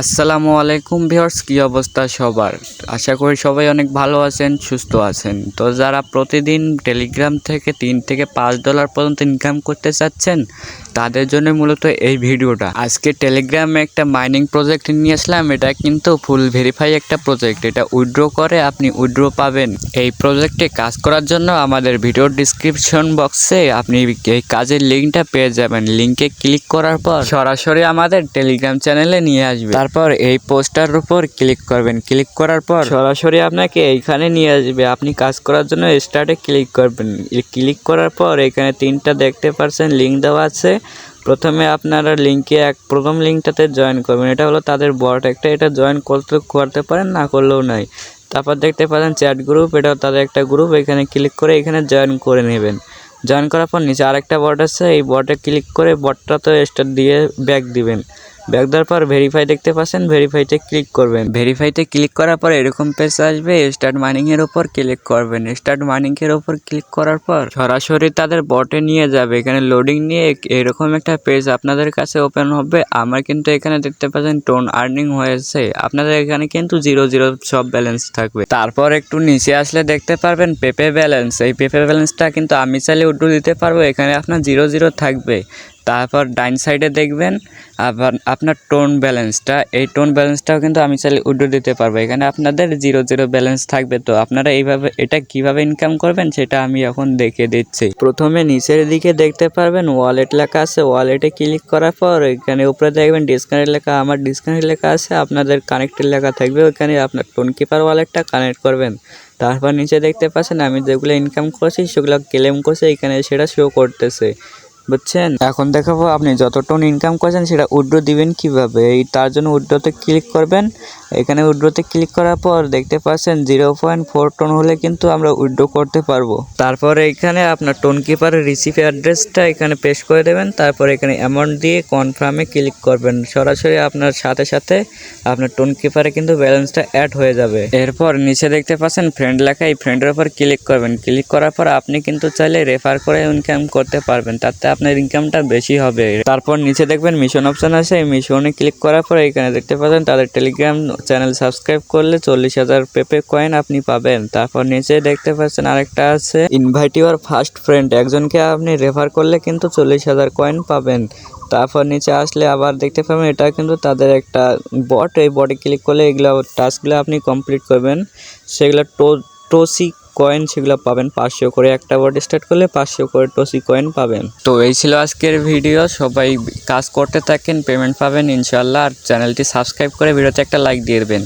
আসসালামু আলাইকুম ভিউয়ার্স, কি অবস্থা সবার? আশা করি সবাই অনেক ভালো আছেন, সুস্থ আছেন। তো যারা প্রতিদিন টেলিগ্রাম থেকে $3 থেকে $5 পর্যন্ত ইনকাম করতে চাচ্ছেন, তাদের জন্য মূলত এই ভিডিওটা। আজকে টেলিগ্রামে একটা মাইনিং প্রজেক্ট নিয়ে আসলাম। এটা কিন্তু ফুল ভেরিফাই একটা প্রজেক্ট। এটা উইথড্র করে আপনি উইথড্র পাবেন। এই প্রজেক্টে কাজ করার জন্য আমাদের ভিডিওর ডিসক্রিপশন বক্সে আপনি এই কাজের লিঙ্কটা পেয়ে যাবেন। লিঙ্কে ক্লিক করার পর সরাসরি আমাদের টেলিগ্রাম চ্যানেলে নিয়ে আসবে। তারপর এই পোস্টার উপর ক্লিক করবেন। ক্লিক করার পর সরাসরি আপনাকে এইখানে নিয়ে আসবে। আপনি কাজ করার জন্য স্টার্টে ক্লিক করবেন। ক্লিক করার পর এখানে তিনটা দেখতে পাচ্ছেন লিঙ্ক দেওয়া আছে। প্রথমে আপনারা প্রথম লিঙ্কটাতে জয়েন করবেন। এটা হলো তাদের বট একটা, এটা জয়েন করতে পারেন, না করলেও নাই। তারপর দেখতে পাচ্ছেন চ্যাট গ্রুপ, এটাও তাদের একটা গ্রুপ। এখানে ক্লিক করে এখানে জয়েন করে নেবেন। জয়েন করার পর নিচে আরেকটা বট আছে, এই বটে ক্লিক করে বটটাতে স্টার্ট দিয়ে ব্যাক দিবেন। ব্যাক দেওয়ার পর ভেরিফাই দেখতে পাচ্ছেন, ভেরিফাইতে ক্লিক করবেন। ভেরিফাইতে ক্লিক করার পর এরকম পেজ আসবে। স্টার্ট মাইনিংয়ের ওপর ক্লিক করবেন। স্টার্ট মাইনিংয়ের ওপর ক্লিক করার পর সরাসরি তাদের বটে নিয়ে যাবে। এখানে লোডিং নিয়ে এরকম একটা পেজ আপনাদের কাছে ওপেন হবে। আমার কিন্তু এখানে দেখতে পাচ্ছেন টোন আর্নিং হয়েছে। আপনাদের এখানে কিন্তু 0 সব ব্যালেন্স থাকবে। তারপর একটু নিচে আসলে দেখতে পারবেন পেপে ব্যালেন্স। এই পেপে ব্যালেন্সটা কিন্তু আমি চাইলে উইথড্র দিতে পারবো। এখানে আপনার 0 থাকবে। তারপর ডাইন সাইডে দেখবেন আবার আপনার টোন ব্যালেন্সটা, এই টোন ব্যালেন্সটাও কিন্তু আমি চাইলে উইথড্র দিতে পারবো। এখানে আপনাদের 0 ব্যালেন্স থাকবে। তো আপনারা এইভাবে এটা কিভাবে ইনকাম করবেন সেটা আমি এখন দেখিয়ে দিচ্ছি। প্রথমে নিচের দিকে দেখতে পারবেন ওয়ালেট লেখা আছে। ওয়ালেটে ক্লিক করার পর এখানে উপরে দেখবেন ডিসকানেক্ট লেখা। আমার ডিসকানেক্ট লেখা আছে, আপনাদের কানেক্টেড লেখা থাকবে। ওইখানে আপনার টোন কিপার ওয়ালেটটা কানেক্ট করবেন। তারপর নিচে দেখতে পাচ্ছেন আমি যেগুলো ইনকাম করছি সেগুলো ক্লেম করছে, এখানে সেটা শো করতেছে, বুঝছেন? এখন দেখাবো আপনি যত টোন ইনকাম করেছেন সেটা উইথড্র দিবেন কিভাবে। তার জন্য উইথড্রতে ক্লিক করবেন। এখানে উইথড্রতে ক্লিক করার পর দেখতে পাচ্ছেন 0.4 টোন হলে কিন্তু আমরা উইথড্র করতে পারবো। তারপরে এখানে আপনার টোন কিপারের রিসিভ অ্যাড্রেসটা এখানে পেস্ট করে দেবেন। তারপর এখানে অ্যামাউন্ট দিয়ে কনফার্মে ক্লিক করবেন। সরাসরি আপনার সাথে সাথে আপনার টোন কিপারে কিন্তু ব্যালেন্সটা অ্যাড হয়ে যাবে। এরপর নিচে দেখতে পাচ্ছেন ফ্রেন্ড লেখা, এই ফ্রেন্ডের উপর ক্লিক করবেন। ক্লিক করার পর আপনি কিন্তু চাইলে রেফার করে ইনকাম করতে পারবেন, তাতে আপনার ইনকামটা বেশি হবে। তারপর নিচে দেখবেন মিশন অপশন আছে, এই মিশনে ক্লিক করার পর এখানে দেখতে পাচ্ছেন তাদের টেলিগ্রাম চ্যানেল সাবস্ক্রাইব করলে 40,000 পেপে কয়েন আপনি পাবেন। তারপর নিচে দেখতে পাচ্ছেন আরেকটা আছে ইনভাইট ইউর ফার্স্ট ফ্রেন্ড, একজনকে আপনি রেফার করলে কিন্তু 40,000 কয়েন পাবেন। তারপর নিচে আসলে আবার দেখতে পাবেন এটা কিন্তু তাদের একটা বট, এই বটে ক্লিক করলে এগুলো টাস্কগুলো আপনি কমপ্লিট করবেন। সেগুলো টোসি কয়েন সেগুলো পাবেন 500 করে। একটা বট স্টার্ট করলে 500 করে টোসি কয়েন পাবেন। তো এই ছিল আজকের ভিডিও। সবাই কাজ করতে থাকেন, পেমেন্ট পাবেন ইনশাল্লাহ। আর চ্যানেলটি সাবস্ক্রাইব করে ভিডিওতে একটা লাইক দিয়ে দেবেন।